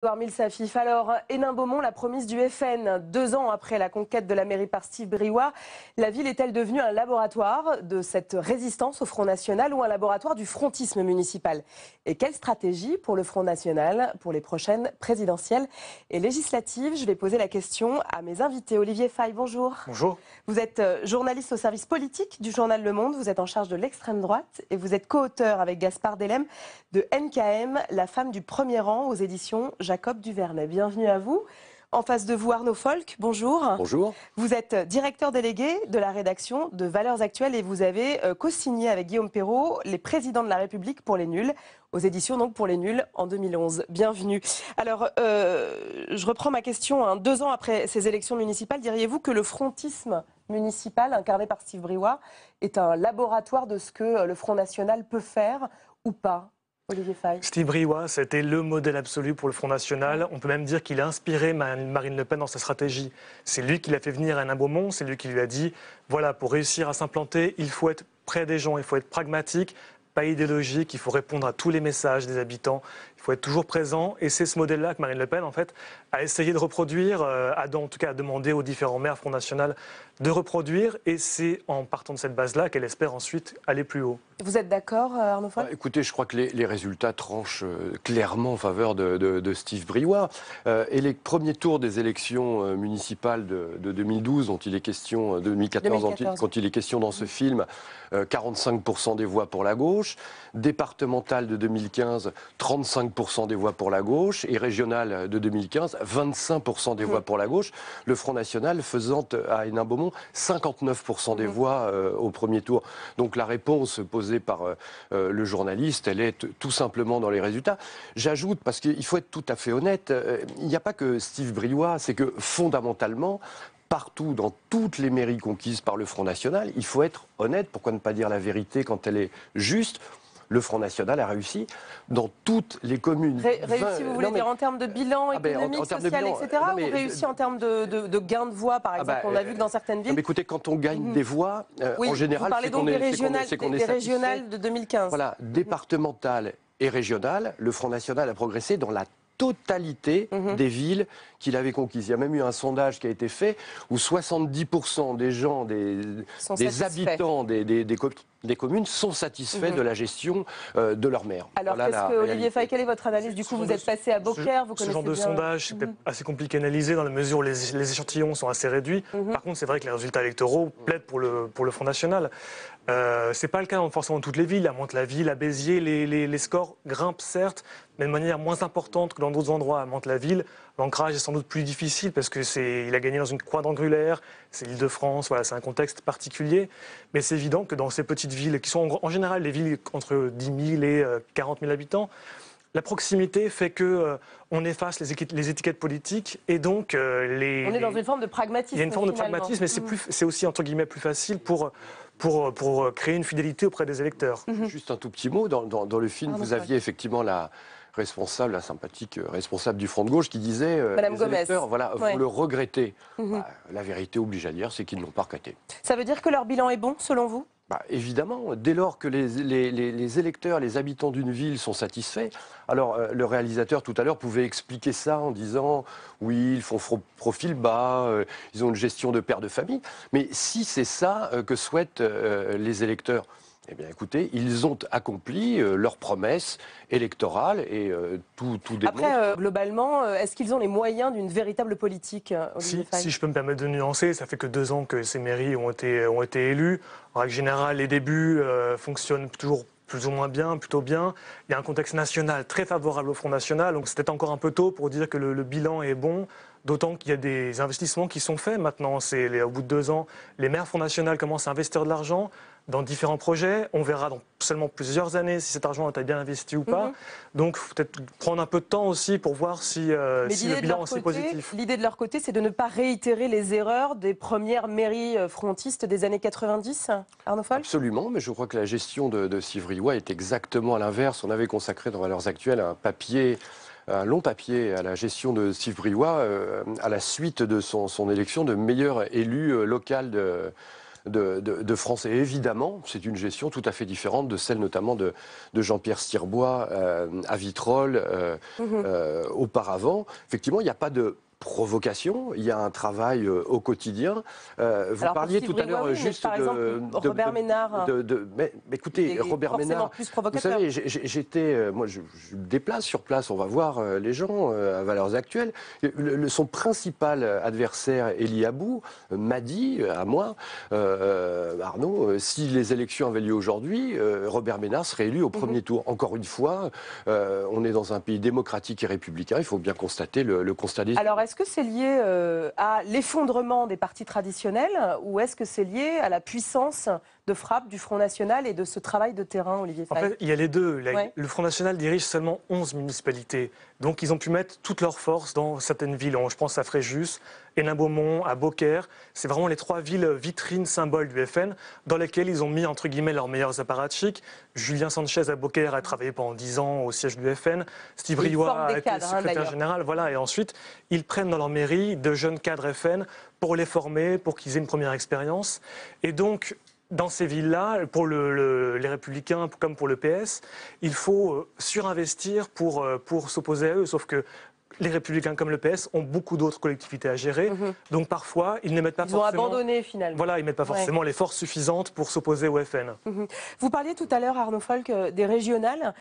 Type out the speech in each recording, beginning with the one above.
Edouard Milsafif. Alors, Hénin-Beaumont, la promesse du FN. 2 ans après la conquête de la mairie par Steve Briouat, la ville est-elle devenue un laboratoire de cette résistance au Front National ou un laboratoire du frontisme municipal? Et quelle stratégie pour le Front National pour les prochaines présidentielles et législatives? Je vais poser la question à mes invités. Olivier Faye, bonjour. Bonjour. Vous êtes journaliste au service politique du journal Le Monde. Vous êtes en charge de l'extrême droite et vous êtes co-auteur avec Gaspard Delem de NKM, la femme du premier rang aux éditions Jacob Duvernay. Bienvenue à vous. En face de vous, Arnaud Folk, bonjour. Bonjour. Vous êtes directeur délégué de la rédaction de Valeurs Actuelles et vous avez co-signé avec Guillaume Perrault Les Présidents de la République pour les nuls, aux éditions donc pour les nuls en 2011. Bienvenue. Alors, je reprends ma question. 2 ans après ces élections municipales, diriez-vous que le frontisme municipal, incarné par Steve Briouat, est un laboratoire de ce que le Front National peut faire ou pas? Olivier Faye. Steve Briouat, c'était le modèle absolu pour le Front National. On peut même dire qu'il a inspiré Marine Le Pen dans sa stratégie. C'est lui qui l'a fait venir à Hénin-Beaumont, c'est lui qui lui a dit voilà, pour réussir à s'implanter, il faut être près des gens, il faut être pragmatique, pas idéologique, il faut répondre à tous les messages des habitants, il faut être toujours présent. Et c'est ce modèle-là que Marine Le Pen, en fait, a essayé de reproduire, en tout cas a demandé aux différents maires Front National de reproduire. Et c'est en partant de cette base-là qu'elle espère ensuite aller plus haut. Vous êtes d'accord, Arnaud Folk? Écoutez, je crois que les résultats tranchent clairement en faveur de Steve Briouat. Et les premiers tours des élections municipales de 2012, dont il est question, 2014. Quand il est question dans ce film, 45% des voix pour la gauche. Départementale de 2015, 35% des voix pour la gauche. Et régionale de 2015, 25% des voix pour la gauche. Le Front National faisant à Hénin-Beaumont 59% des voix au premier tour. Donc la réponse posée par le journaliste, elle est tout simplement dans les résultats. J'ajoute, parce qu'il faut être tout à fait honnête, il n'y a pas que Steve Briouat, c'est que fondamentalement, partout, dans toutes les mairies conquises par le Front National, il faut être honnête, pourquoi ne pas dire la vérité quand elle est juste? Le Front National a réussi dans toutes les communes. Réussi, vous voulez dire en termes de bilan économique, social, etc. Ou réussi en termes de gain de voix, par exemple? On a vu que dans certaines villes... Écoutez, quand on gagne des voix, en général, c'est qu'on est satisfait. Des régionales de 2015. Voilà, départementales et régionales, le Front National a progressé dans la totalité des villes qu'il avait conquises. Il y a même eu un sondage qui a été fait où 70% des gens, des habitants des communes sont satisfaits de la gestion de leur maire. Alors, Olivier Faye, quelle est votre analyse? Du coup, vous êtes passé à Beaucaire, vous connaissez ce genre de bien... sondage, c'est peut-être assez compliqué à analyser dans la mesure où les échantillons sont assez réduits. Par contre, c'est vrai que les résultats électoraux plaident pour le Front National. C'est pas le cas forcément dans toutes les villes. À Mantes-la-Ville, à Béziers, les scores grimpent certes, mais de manière moins importante que dans d'autres endroits. À Mantes-la-Ville, l'ancrage est sans doute plus difficile parce qu'il a gagné dans une quadrangulaire, c'est l'Île-de-France, voilà, c'est un contexte particulier. Mais c'est évident que dans ces petites villes, qui sont en général des villes entre 10 000 et 40 000 habitants, la proximité fait qu'on efface les étiquettes politiques et donc On est dans une forme de pragmatisme. Il y a une forme de pragmatisme, mais c'est aussi entre guillemets plus facile pour créer une fidélité auprès des électeurs. Juste un tout petit mot, dans le film, vous aviez effectivement la sympathique responsable du Front de gauche qui disait Madame les Gomez. électeurs, voilà, vous le regrettez. La vérité oblige à dire, c'est qu'ils ne l'ont pas regretté. Ça veut dire que leur bilan est bon, selon vous? Évidemment, dès lors que les électeurs, les habitants d'une ville sont satisfaits, alors le réalisateur tout à l'heure pouvait expliquer ça en disant oui, ils font profil bas, ils ont une gestion de père de famille, mais si c'est ça que souhaitent les électeurs, eh bien écoutez, ils ont accompli leurs promesses électorales et tout démontre. Après, globalement, est-ce qu'ils ont les moyens d'une véritable politique, Olivier Faye? Si je peux me permettre de nuancer, ça fait que 2 ans que ces mairies ont été élues. En règle générale, les débuts fonctionnent toujours plus ou moins bien, plutôt bien. Il y a un contexte national très favorable au Front National, donc c'était encore un peu tôt pour dire que le bilan est bon. D'autant qu'il y a des investissements qui sont faits maintenant. Au bout de 2 ans, les maires Front National commencent à investir de l'argent dans différents projets. On verra dans seulement plusieurs années si cet argent a été bien investi ou pas. Donc, il faut peut-être prendre un peu de temps aussi pour voir si le bilan est positif. L'idée de leur côté, c'est de ne pas réitérer les erreurs des premières mairies frontistes des années 90, Arnaud Folk? Absolument, mais je crois que la gestion de Steve Briouat est exactement à l'inverse. On avait consacré dans Valeurs Actuelles un long papier à la gestion de Steve Briouat à la suite de son élection de meilleur élu local de France. Et évidemment, c'est une gestion tout à fait différente de celle notamment de Jean-Pierre Stirbois à Vitrolles auparavant. Effectivement, il n'y a pas de provocation, il y a un travail au quotidien. Vous parliez tout à l'heure juste par exemple, Robert Ménard. Mais écoutez, Robert Ménard, vous savez, moi je me déplace sur place, on va voir les gens à Valeurs Actuelles. Son principal adversaire, Elie Abou, m'a dit à moi, Arnaud, si les élections avaient lieu aujourd'hui, Robert Ménard serait élu au premier tour. Encore une fois, on est dans un pays démocratique et républicain, il faut bien constater le constat des... Alors, est-ce que c'est lié à l'effondrement des partis traditionnels ou est-ce que c'est lié à la puissance de frappe du Front National et de ce travail de terrain, Olivier Faye? En fait, il y a les deux. Le Front National dirige seulement 11 municipalités. Donc, ils ont pu mettre toutes leurs forces dans certaines villes. Je pense à Fréjus, Hénin-Beaumont, à Beaucaire. C'est vraiment les 3 villes vitrines, symboles du FN, dans lesquelles ils ont mis, entre guillemets, leurs meilleurs apparatchiks. Julien Sanchez à Beaucaire a travaillé pendant 10 ans au siège du FN. Steve Briouat a été secrétaire général. Voilà. Et ensuite, ils prennent dans leur mairie de jeunes cadres FN pour les former, pour qu'ils aient une première expérience. Et donc, dans ces villes-là, pour les Républicains comme pour le PS, il faut surinvestir pour s'opposer à eux. Sauf que les Républicains comme le PS ont beaucoup d'autres collectivités à gérer. Donc parfois, ils ne mettent pas forcément... Ils ont abandonné finalement. Voilà, ils ne mettent pas forcément les forces suffisantes pour s'opposer au FN. Vous parliez tout à l'heure, Arnaud Folch, des régionales.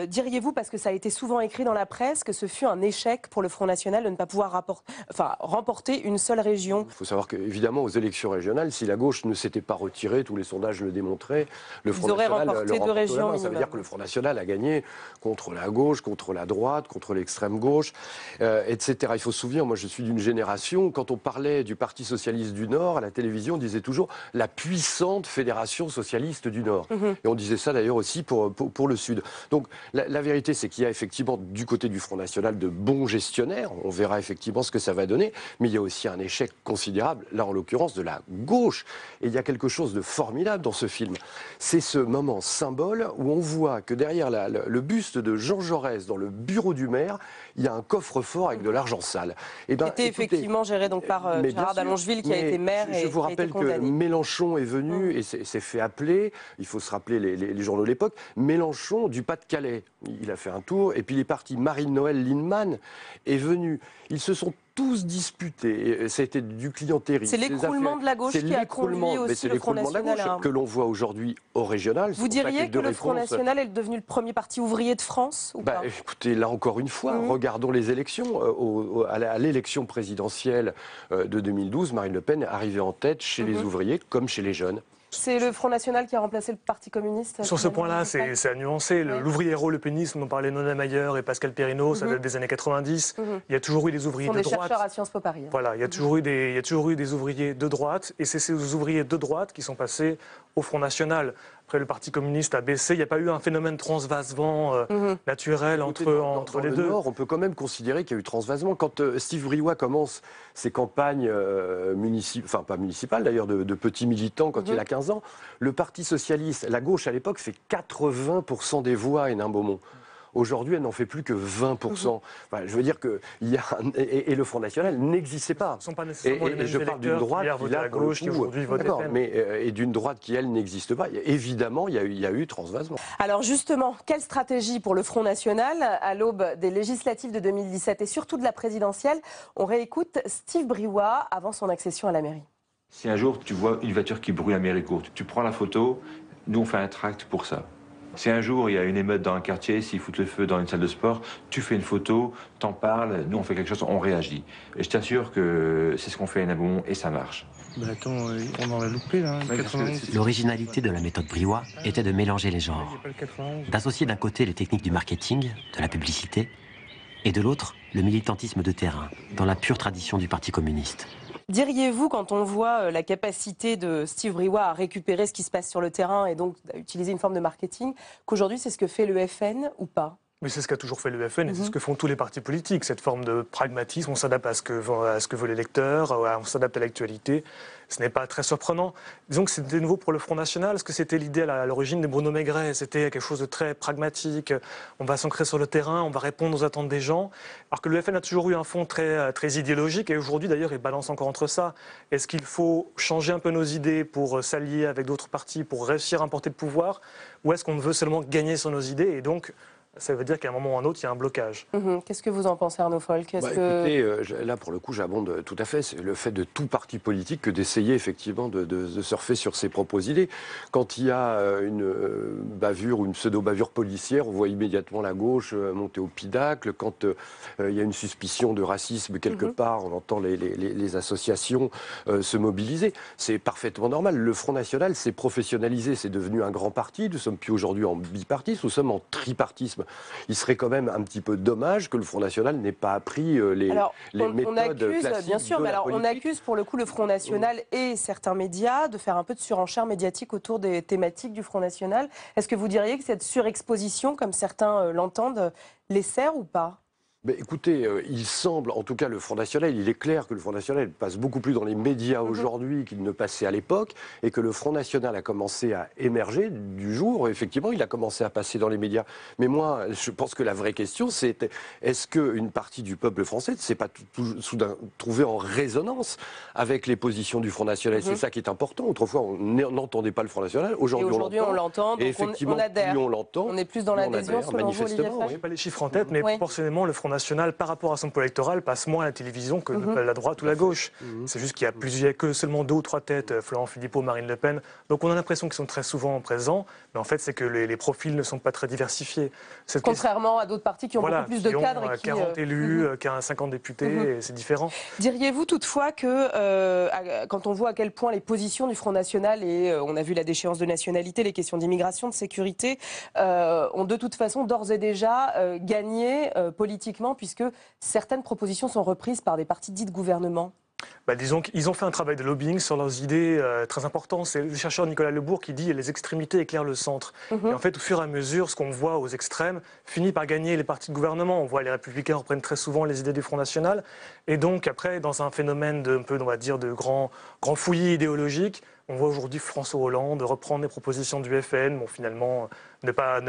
Diriez-vous, parce que ça a été souvent écrit dans la presse, que ce fut un échec pour le Front National de ne pas pouvoir remporter une seule région? Il faut savoir qu'évidemment, aux élections régionales, si la gauche ne s'était pas retirée, tous les sondages le démontraient, le Front National remporté 2 régions. Ça veut dire que le Front National a gagné contre la gauche, contre la droite, contre l'extrême gauche. Etc. Il faut se souvenir, moi je suis d'une génération, quand on parlait du Parti Socialiste du Nord, à la télévision, on disait toujours la puissante Fédération Socialiste du Nord. Et on disait ça d'ailleurs aussi pour le Sud. Donc la vérité, c'est qu'il y a effectivement du côté du Front National de bons gestionnaires, on verra effectivement ce que ça va donner, mais il y a aussi un échec considérable, là en l'occurrence de la gauche. Et il y a quelque chose de formidable dans ce film. C'est ce moment symbole où on voit que derrière le buste de Jean Jaurès dans le bureau du maire, il y a un coffre-fort avec de l'argent sale. C'était effectivement géré donc par Gérard Dallongeville qui a été maire et qui a été condamné. Je vous rappelle que Mélenchon est venu et s'est fait appeler, il faut se rappeler les journaux de l'époque, Mélenchon du Pas-de-Calais. Il a fait un tour et puis il est parti. Marine-Noël Lienemann est venue. Ils se sont tous disputés. Ça a été du clientélisme. C'est l'écroulement de la gauche qui a conduit aussi le Front National. Que l'on voit aujourd'hui au régional. Vous diriez que le Front National est devenu le premier parti ouvrier de France ou pas? Écoutez, là encore une fois, regardons les élections. À l'élection présidentielle de 2012, Marine Le Pen est arrivée en tête chez les ouvriers comme chez les jeunes. C'est le Front National qui a remplacé le Parti communiste? Sur ce point-là, c'est à nuancer. L'ouvrier-héros, le pénisme, dont parlaient Nona Mayer et Pascal Perrineau, ça date des années 90. Il y a toujours eu des ouvriers de droite. Ce sont des chercheurs à Sciences Po Paris. Voilà, il y a toujours eu des ouvriers de droite, et c'est ces ouvriers de droite qui sont passés au Front National. Après, le Parti communiste a baissé. Il n'y a pas eu un phénomène transvasement naturel entre les deux. Nord, on peut quand même considérer qu'il y a eu transvasement. Quand Steve Briouat commence ses campagnes pas municipales d'ailleurs, de petits militants quand il a 15 ans, le Parti socialiste, la gauche à l'époque, fait 80% des voix à Hénin-Beaumont. Aujourd'hui, elle n'en fait plus que 20%. Enfin, je veux dire que et le Front National n'existait pas. Ce ne sont pas nécessairement les mêmes je parle d'une droite qui, à gauche, qui aujourd'hui vote FN. Et d'une droite qui, elle, n'existe pas. Évidemment, il y a eu transvasement. Alors justement, quelle stratégie pour le Front National à l'aube des législatives de 2017 et surtout de la présidentielle? On réécoute Steve Briouat avant son accession à la mairie. Si un jour tu vois une voiture qui brûle à Méricourt, tu prends la photo, nous on fait un tract pour ça. Si un jour il y a une émeute dans un quartier, s'ils foutent le feu dans une salle de sport, tu fais une photo, t'en parles, nous on fait quelque chose, on réagit. Et je t'assure que c'est ce qu'on fait à Hénin-Beaumont et ça marche. Attends, on en a loupé là. L'originalité de la méthode Briouat était de mélanger les genres, d'associer d'un côté les techniques du marketing, de la publicité, et de l'autre le militantisme de terrain, dans la pure tradition du Parti communiste. Diriez-vous, quand on voit la capacité de Steve Briouat à récupérer ce qui se passe sur le terrain et donc à utiliser une forme de marketing, qu'aujourd'hui c'est ce que fait le FN ou pas? Mais c'est ce qu'a toujours fait le FN et c'est ce que font tous les partis politiques, cette forme de pragmatisme, on s'adapte à ce que veut l'électeur, on s'adapte à l'actualité. Ce n'est pas très surprenant. Disons que c'était nouveau pour le Front National, parce que c'était l'idée à l'origine de Bruno Maigret. C'était quelque chose de très pragmatique, on va s'ancrer sur le terrain, on va répondre aux attentes des gens. Alors que le FN a toujours eu un fond très, très idéologique et aujourd'hui d'ailleurs il balance encore entre ça. Est-ce qu'il faut changer un peu nos idées pour s'allier avec d'autres partis, pour réussir à emporter le pouvoir, ou est-ce qu'on veut seulement gagner sur nos idées et donc ça veut dire qu'à un moment ou à un autre, il y a un blocage. Qu'est-ce que vous en pensez, Arnaud Folk? Écoutez, là, pour le coup, j'abonde tout à fait. C'est le fait de tout parti politique que d'essayer effectivement de surfer sur ses propres idées. Quand il y a une bavure ou une pseudo-bavure policière, on voit immédiatement la gauche monter au pinacle. Quand il y a une suspicion de racisme quelque part, on entend les associations se mobiliser. C'est parfaitement normal. Le Front National s'est professionnalisé, c'est devenu un grand parti. Nous ne sommes plus aujourd'hui en bipartisme, nous sommes en tripartisme. Il serait quand même un petit peu dommage que le Front National n'ait pas appris les méthodes on accuse, classiques bien sûr, de mais la alors on politique. accuse pour le coup le Front National et certains médias de faire un peu de surenchère médiatique autour des thématiques du Front National. Est-ce que vous diriez que cette surexposition, comme certains l'entendent, les sert ou pas? Mais écoutez, il semble, en tout cas le Front National, il est clair que le Front National passe beaucoup plus dans les médias aujourd'hui qu'il ne passait à l'époque, et que le Front National a commencé à émerger du jour, effectivement, il a commencé à passer dans les médias. Mais moi, je pense que la vraie question, c'est est-ce qu'une partie du peuple français ne s'est pas soudain trouvée en résonance avec les positions du Front National? C'est ça qui est important. Autrefois, on n'entendait pas le Front National, aujourd'hui on l'entend. Donc effectivement, on adhère. plus on l'entend, on est plus dans l'adhésion, selon vous, Olivier manifestement. Faye? Je n'ai pas les chiffres en tête, mais proportionnellement, le Front National, par rapport à son poids électoral, passe moins à la télévision que la droite ou la gauche. C'est juste qu'il y a que seulement 2 ou 3 têtes, Florent Philippot, Marine Le Pen. Donc on a l'impression qu'ils sont très souvent présents, mais en fait c'est que les profils ne sont pas très diversifiés. Contrairement à d'autres partis qui ont beaucoup plus de cadres. Qui ont 40 élus, 50 députés, et c'est différent. Diriez-vous toutefois que, quand on voit à quel point les positions du Front National, et on a vu la déchéance de nationalité, les questions d'immigration, de sécurité, ont de toute façon d'ores et déjà gagné politiquement, puisque certaines propositions sont reprises par des partis dits de gouvernement? Disons qu'ils ont fait un travail de lobbying sur leurs idées très important. C'est le chercheur Nicolas Lebourg qui dit « les extrémités éclairent le centre ». Et en fait, au fur et à mesure, ce qu'on voit aux extrêmes finit par gagner les partis de gouvernement. On voit les Républicains reprennent très souvent les idées du Front National. Et donc après, dans un phénomène on va dire, de grand fouillis idéologique, on voit aujourd'hui François Hollande reprendre les propositions du FN, finalement ne pas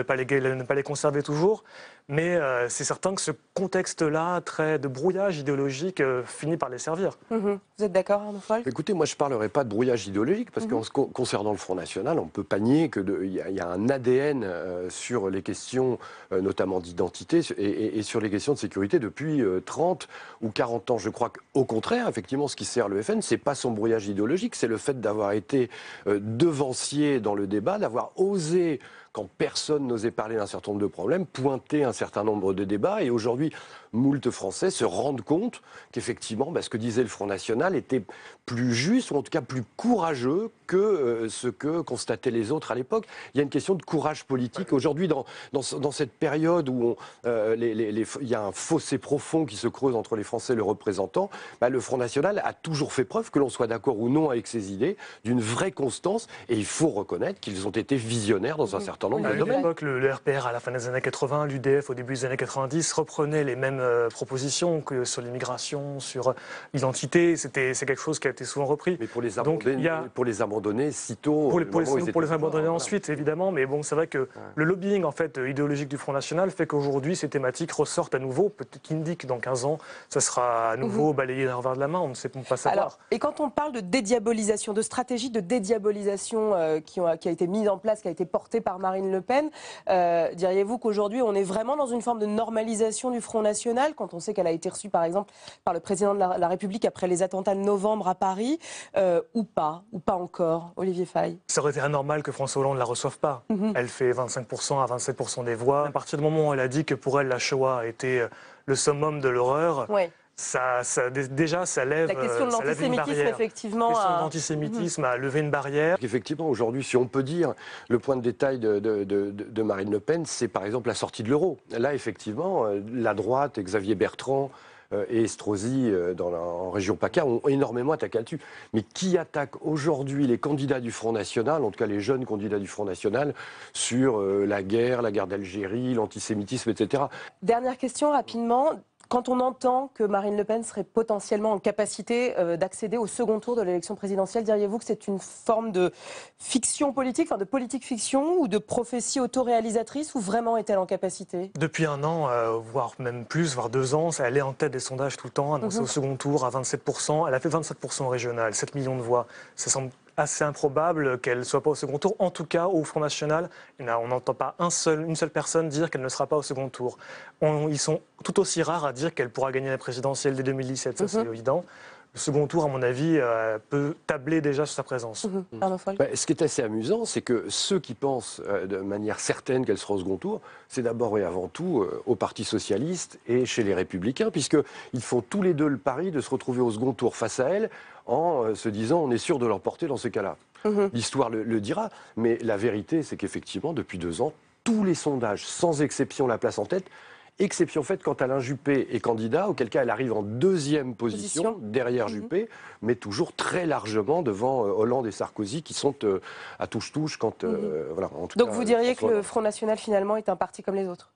les conserver toujours. Mais c'est certain que ce contexte-là, très de brouillage idéologique, finit par les servir. Vous êtes d'accord, Arnaud Folk? Écoutez, moi je ne parlerai pas de brouillage idéologique, parce qu'en concernant le Front National, on ne peut pas nier qu'il y a un ADN sur les questions, notamment d'identité, et sur les questions de sécurité depuis 30 ou 40 ans. Je crois qu'au contraire, effectivement, ce qui sert le FN, ce n'est pas son brouillage idéologique, c'est le fait d'avoir été devancier dans le débat, d'avoir osé, quand personne n'osait parler d'un certain nombre de problèmes, pointer un certain nombre de débats. Et aujourd'hui, moult Français se rendent compte qu'effectivement, ce que disait le Front National était plus juste, ou en tout cas plus courageux que ce que constataient les autres à l'époque. Il y a une question de courage politique. Aujourd'hui, dans cette période où il y a un fossé profond qui se creuse entre les Français et le représentant, le Front National a toujours fait preuve, que l'on soit d'accord ou non avec ses idées, d'une vraie constance. Et il faut reconnaître qu'ils ont été visionnaires dans un certain nombre de domaines. À l'époque, le RPR à la fin des années 80, l'UDF au début des années 90 reprenaient les mêmes propositions que sur l'immigration, sur l'identité. C'est quelque chose qui a été souvent repris. Mais pour les abandonner, sitôt... Pour les abandonner ensuite, évidemment. Mais bon, c'est vrai que le lobbying en fait, idéologique du Front National fait qu'aujourd'hui, ces thématiques ressortent à nouveau. Peut-être qu'Indique, dans 15 ans, ça sera à nouveau balayé d'un revers de la main. On ne sait pas savoir. Alors, et quand on parle de dédiabolisation, de stratégie de dédiabolisation qui a été mise en place, qui a été portée par Marine Le Pen, diriez-vous qu'aujourd'hui, on est vraiment dans une forme de normalisation du Front National, quand on sait qu'elle a été reçue, par exemple, par le président de la République après les attentats de novembre à Paris, ou pas encore, Olivier Faye? Ça aurait été anormal que François Hollande ne la reçoive pas. Elle fait 25% à 27% des voix. À partir du moment où elle a dit que pour elle, la Shoah était le summum de l'horreur, déjà, ça lève la question de l'antisémitisme, effectivement. La question de l'antisémitisme a levé une barrière. Effectivement, aujourd'hui, si on peut dire, le point de détail de Marine Le Pen, c'est par exemple la sortie de l'euro. Là, effectivement, la droite, Xavier Bertrand, et Estrosi en région PACA ont énormément attaqué là-dessus. Mais qui attaque aujourd'hui les candidats du Front National, en tout cas les jeunes candidats du Front National, sur la guerre d'Algérie, l'antisémitisme, etc. Dernière question rapidement. Quand on entend que Marine Le Pen serait potentiellement en capacité d'accéder au second tour de l'élection présidentielle, diriez-vous que c'est une forme de fiction politique, enfin de politique fiction ou de prophétie autoréalisatrice, ou vraiment est-elle en capacité? Depuis un an, voire même plus, voire 2 ans, elle est en tête des sondages tout le temps, annoncée au second tour à 27%. Elle a fait 27% au régional, 7 millions de voix. Ça semble assez improbable qu'elle ne soit pas au second tour. En tout cas, au Front National, on n'entend pas une seule personne dire qu'elle ne sera pas au second tour. Ils sont tout aussi rares à dire qu'elle pourra gagner la présidentielle dès 2017, ça c'est évident. Le second tour, à mon avis, peut tabler déjà sur sa présence. Ce qui est assez amusant, c'est que ceux qui pensent de manière certaine qu'elle sera au second tour, c'est d'abord et avant tout au Parti socialiste et chez les Républicains, puisqu'ils font tous les deux le pari de se retrouver au second tour face à elle, en se disant on est sûr de l'emporter dans ces cas-là. L'histoire le dira, mais la vérité, c'est qu'effectivement, depuis 2 ans, tous les sondages, sans exception, la place en tête. Exception faite quand Alain Juppé est candidat, auquel cas elle arrive en 2e position, derrière Juppé, mais toujours très largement devant Hollande et Sarkozy, qui sont à touche-touche quand... voilà, en tout Donc cas, vous diriez que François... le Front National, finalement, est un parti comme les autres?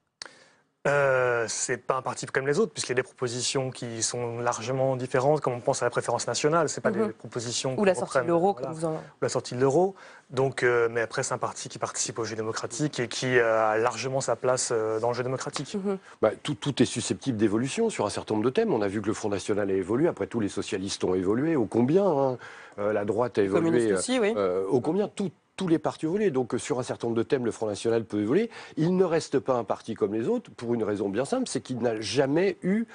C'est pas un parti comme les autres, puisqu'il y a des propositions qui sont largement différentes, comme on pense à la préférence nationale. C'est pas des propositions ou la sortie de l'euro, voilà, comme vous en... ou la sortie de l'euro. Donc, mais après, c'est un parti qui participe au jeu démocratique et qui a largement sa place dans le jeu démocratique. Tout est susceptible d'évolution sur un certain nombre de thèmes. On a vu que le Front National a évolué. Après, tous les socialistes ont évolué. Ô combien la droite a évolué. Aussi, oui. Ô combien tous les partis ont évolué. Donc, sur un certain nombre de thèmes, le Front National peut évoluer. Il ne reste pas un parti comme les autres pour une raison bien simple, c'est qu'il n'a jamais eu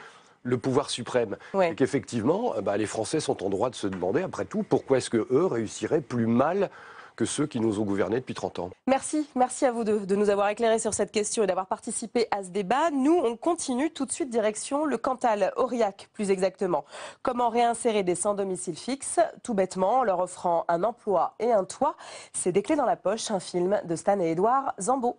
le pouvoir suprême. Et qu'effectivement, les Français sont en droit de se demander, après tout, pourquoi est-ce qu'eux réussiraient plus mal que ceux qui nous ont gouvernés depuis 30 ans. Merci à vous de nous avoir éclairés sur cette question et d'avoir participé à ce débat. Nous, on continue tout de suite direction le Cantal-Aurillac, plus exactement. Comment réinsérer des sans-domicile fixe, tout bêtement, en leur offrant un emploi et un toit. C'est des clés dans la poche, un film de Stan et Édouard Zambo.